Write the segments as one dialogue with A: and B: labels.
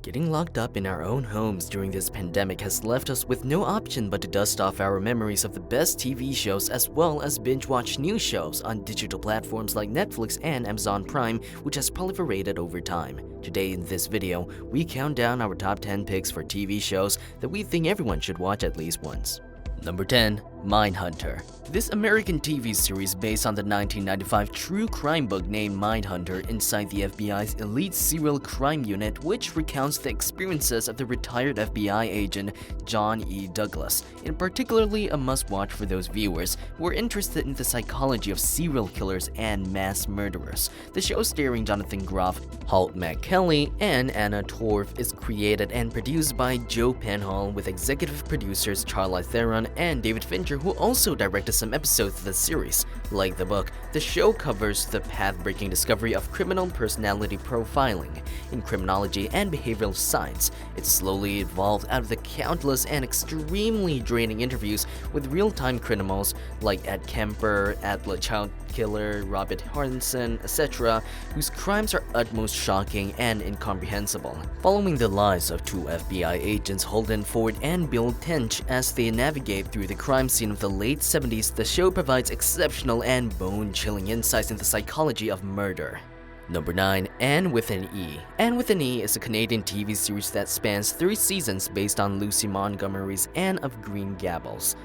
A: Getting locked up in our own homes during this pandemic has left us with no option but to dust off our memories of the best TV shows as well as binge-watch new shows on digital platforms like Netflix and Amazon Prime, which has proliferated over time. Today in this video, we count down our top 10 picks for TV shows that we think everyone should watch at least once. Number 10. Mindhunter. This American TV series based on the 1995 true crime book named Mindhunter inside the FBI's elite serial crime unit, which recounts the experiences of the retired FBI agent John E. Douglas. In particularly a must-watch for those viewers who are interested in the psychology of serial killers and mass murderers. The show starring Jonathan Groff, Holt McKinley, and Anna Torv is created and produced by Joe Penhall with executive producers Charlize Theron and David Fincher, who also directed some episodes of the series. Like the book, the show covers the path-breaking discovery of criminal personality profiling in criminology and behavioral science. It slowly evolved out of the countless and extremely draining interviews with real-time criminals like Ed Kemper, Atla Child Killer, Robert Harrison, etc., whose crimes are utmost shocking and incomprehensible. Following the lives of two FBI agents Holden Ford and Bill Tench as they navigate through the crime scene of the late 70s, the show provides exceptional and bone-chilling insights into the psychology of murder. Number 9. Anne with an E. Anne with an E is a Canadian TV series that spans 3 seasons based on Lucy Montgomery's Anne of Green Gables.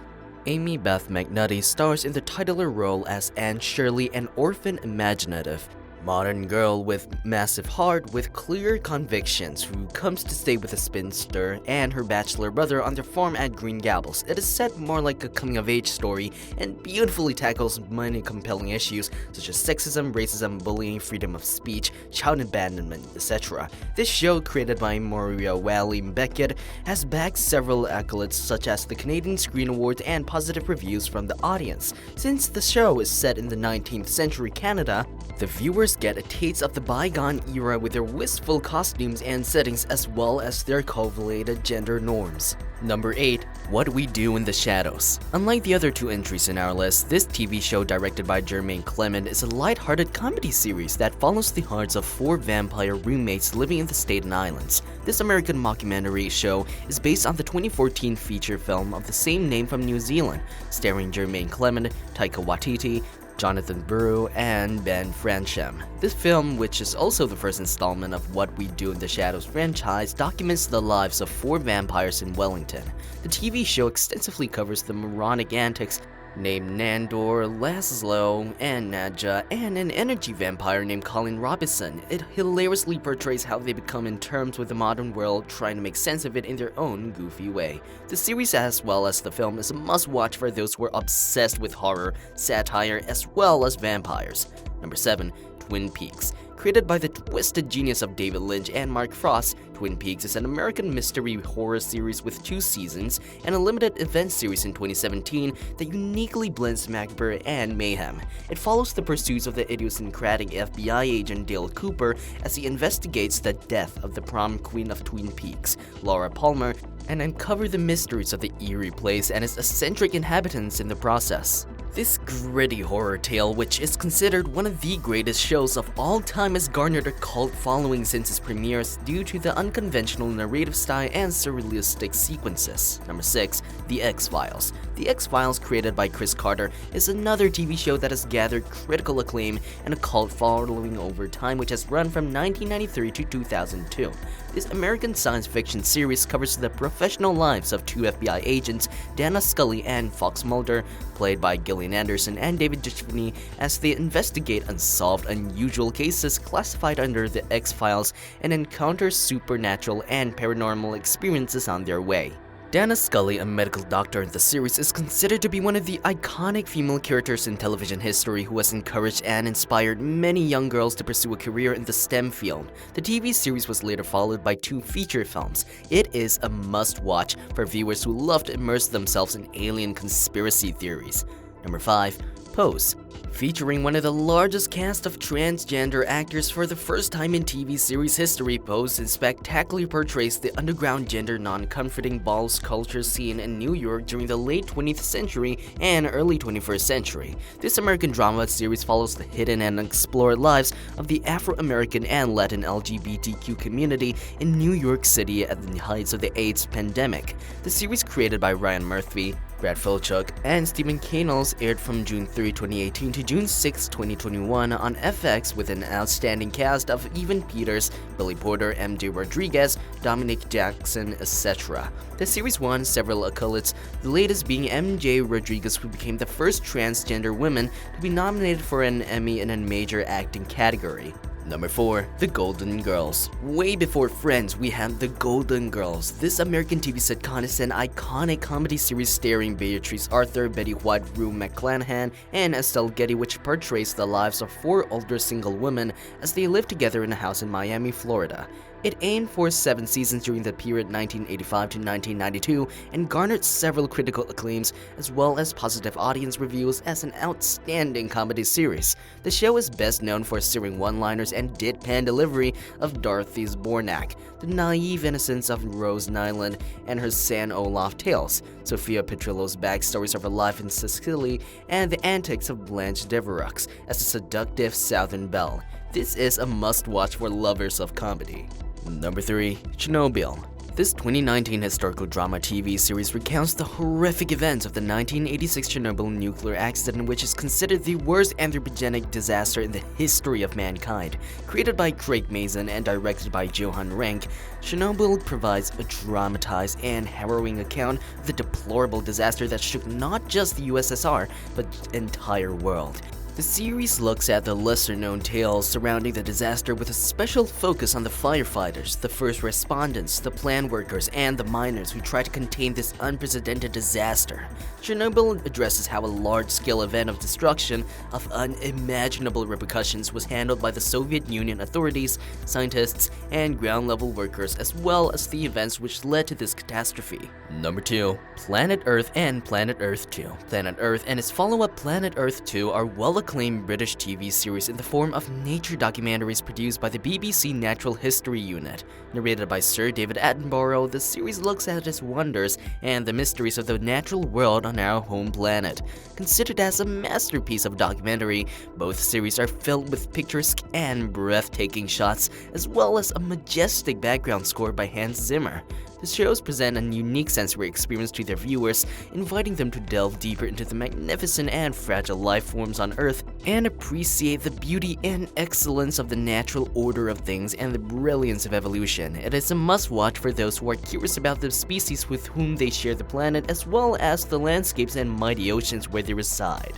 A: Amy Beth McNulty stars in the titular role as Anne Shirley, an orphan imaginative modern girl with massive heart with clear convictions who comes to stay with a spinster and her bachelor brother on their farm at Green Gables. It is set more like a coming-of-age story and beautifully tackles many compelling issues such as sexism, racism, bullying, freedom of speech, child abandonment, etc. This show, created by Moira Walley-Beckett, has bagged several accolades such as the Canadian Screen Award and positive reviews from the audience. Since the show is set in the 19th century Canada, the viewers get a taste of the bygone era with their wistful costumes and settings as well as their covalent gender norms. Number 8. What We Do in the Shadows. Unlike the other 2 entries in our list, this TV show directed by Jermaine Clement is a light-hearted comedy series that follows the hearts of 4 vampire roommates living in the Staten Islands. This American mockumentary show is based on the 2014 feature film of the same name from New Zealand, starring Jermaine Clement, Taika Waititi, Jonathan Burrow, and Ben Francham. This film, which is also the first installment of What We Do in the Shadows franchise, documents the lives of 4 vampires in Wellington. The TV show extensively covers the moronic antics named Nandor, Laszlo, and Nadja, and an energy vampire named Colin Robinson. It hilariously portrays how they become in terms with the modern world, trying to make sense of it in their own goofy way. The series, as well as the film, is a must-watch for those who are obsessed with horror, satire, as well as vampires. Number 7. Twin Peaks. Created by the twisted genius of David Lynch and Mark Frost, Twin Peaks is an American mystery horror series with 2 seasons and a limited event series in 2017 that uniquely blends macabre and mayhem. It follows the pursuits of the idiosyncratic FBI agent Dale Cooper as he investigates the death of the prom queen of Twin Peaks, Laura Palmer, and uncover the mysteries of the eerie place and its eccentric inhabitants in the process. This gritty horror tale, which is considered one of the greatest shows of all time, has garnered a cult following since its premieres due to the unconventional narrative style and surrealistic sequences. Number 6. The X-Files. The X-Files, created by Chris Carter, is another TV show that has gathered critical acclaim and a cult following over time, which has run from 1993 to 2002. This American science fiction series covers the professional lives of 2 FBI agents, Dana Scully and Fox Mulder, played by Gillian Anderson and David Duchovny, as they investigate unsolved, unusual cases classified under the X-Files and encounter supernatural and paranormal experiences on their way. Dana Scully, a medical doctor in the series, is considered to be one of the iconic female characters in television history who has encouraged and inspired many young girls to pursue a career in the STEM field. The TV series was later followed by 2 feature films. It is a must-watch for viewers who love to immerse themselves in alien conspiracy theories. Number 5. Pose. Featuring one of the largest cast of transgender actors for the first time in TV series history, Pose spectacularly portrays the underground gender non-comforting balls culture scene in New York during the late 20th century and early 21st century. This American drama series follows the hidden and explored lives of the Afro-American and Latin LGBTQ community in New York City at the heights of the AIDS pandemic. The series, created by Ryan Murphy, Brad Falchuk, and Stephen Canals, aired from June 3, 2018 to June 6, 2021 on FX with an outstanding cast of Evan Peters, Billy Porter, MJ Rodriguez, Dominic Jackson, etc. The series won several accolades, the latest being MJ Rodriguez, who became the first transgender woman to be nominated for an Emmy in a major acting category. Number 4. The Golden Girls. Way before Friends, we have The Golden Girls. This American TV sitcom is an iconic comedy series starring Beatrice Arthur, Betty White, Rue McClanahan, and Estelle Getty, which portrays the lives of 4 older single women as they live together in a house in Miami, Florida. It aired for 7 seasons during the period 1985 to 1992 and garnered several critical acclaims as well as positive audience reviews as an outstanding comedy series. The show is best known for searing one-liners and deadpan delivery of Dorothy Zbornak, the naive innocence of Rose Nyland and her San Olaf tales, Sophia Petrillo's backstories of her life in Sicily, and the antics of Blanche Devereux as a seductive Southern belle. This is a must-watch for lovers of comedy. Number 3. Chernobyl. This 2019 historical drama TV series recounts the horrific events of the 1986 Chernobyl nuclear accident, which is considered the worst anthropogenic disaster in the history of mankind. Created by Craig Mazin and directed by Johan Renck, Chernobyl provides a dramatized and harrowing account of the deplorable disaster that shook not just the USSR, but the entire world. The series looks at the lesser-known tales surrounding the disaster with a special focus on the firefighters, the first responders, the plant workers, and the miners who try to contain this unprecedented disaster. Chernobyl addresses how a large-scale event of destruction of unimaginable repercussions was handled by the Soviet Union authorities, scientists, and ground-level workers, as well as the events which led to this catastrophe. Number 2. Planet Earth and Planet Earth 2. Planet Earth and its follow-up Planet Earth 2 are well-acclaimed British TV series in the form of nature documentaries produced by the BBC Natural History Unit. Narrated by Sir David Attenborough, the series looks at its wonders and the mysteries of the natural world on our home planet. Considered as a masterpiece of documentary, both series are filled with picturesque and breathtaking shots, as well as a majestic background score by Hans Zimmer. The shows present a unique sensory experience to their viewers, inviting them to delve deeper into the magnificent and fragile life forms on Earth and appreciate the beauty and excellence of the natural order of things and the brilliance of evolution. It is a must-watch for those who are curious about the species with whom they share the planet, as well as the landscapes and mighty oceans where they reside.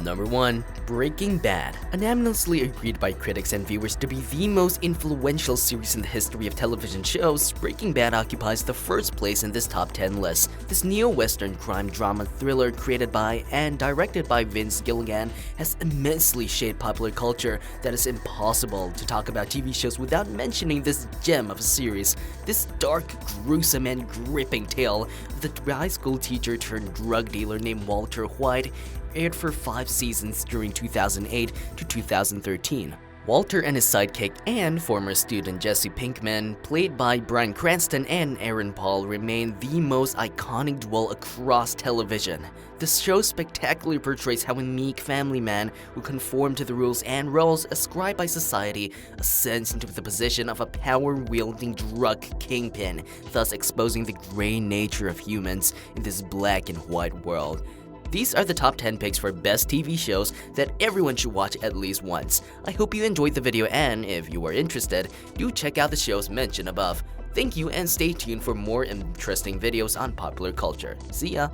A: Number 1. Breaking Bad. Unanimously agreed by critics and viewers to be the most influential series in the history of television shows, Breaking Bad occupies the first place in this top 10 list. This neo-western crime drama thriller created by and directed by Vince Gilligan has immensely shaped popular culture that is impossible to talk about TV shows without mentioning this gem of a series. This dark, gruesome, and gripping tale of the high school teacher turned drug dealer named Walter White aired for 5 seasons during 2008 to 2013. Walter and his sidekick and former student Jesse Pinkman, played by Bryan Cranston and Aaron Paul, remain the most iconic duo across television. The show spectacularly portrays how a meek family man who conformed to the rules and roles ascribed by society ascends into the position of a power-wielding drug kingpin, thus exposing the gray nature of humans in this black and white world. These are the top 10 picks for best TV shows that everyone should watch at least once. I hope you enjoyed the video, and if you are interested, do check out the shows mentioned above. Thank you, and stay tuned for more interesting videos on popular culture. See ya!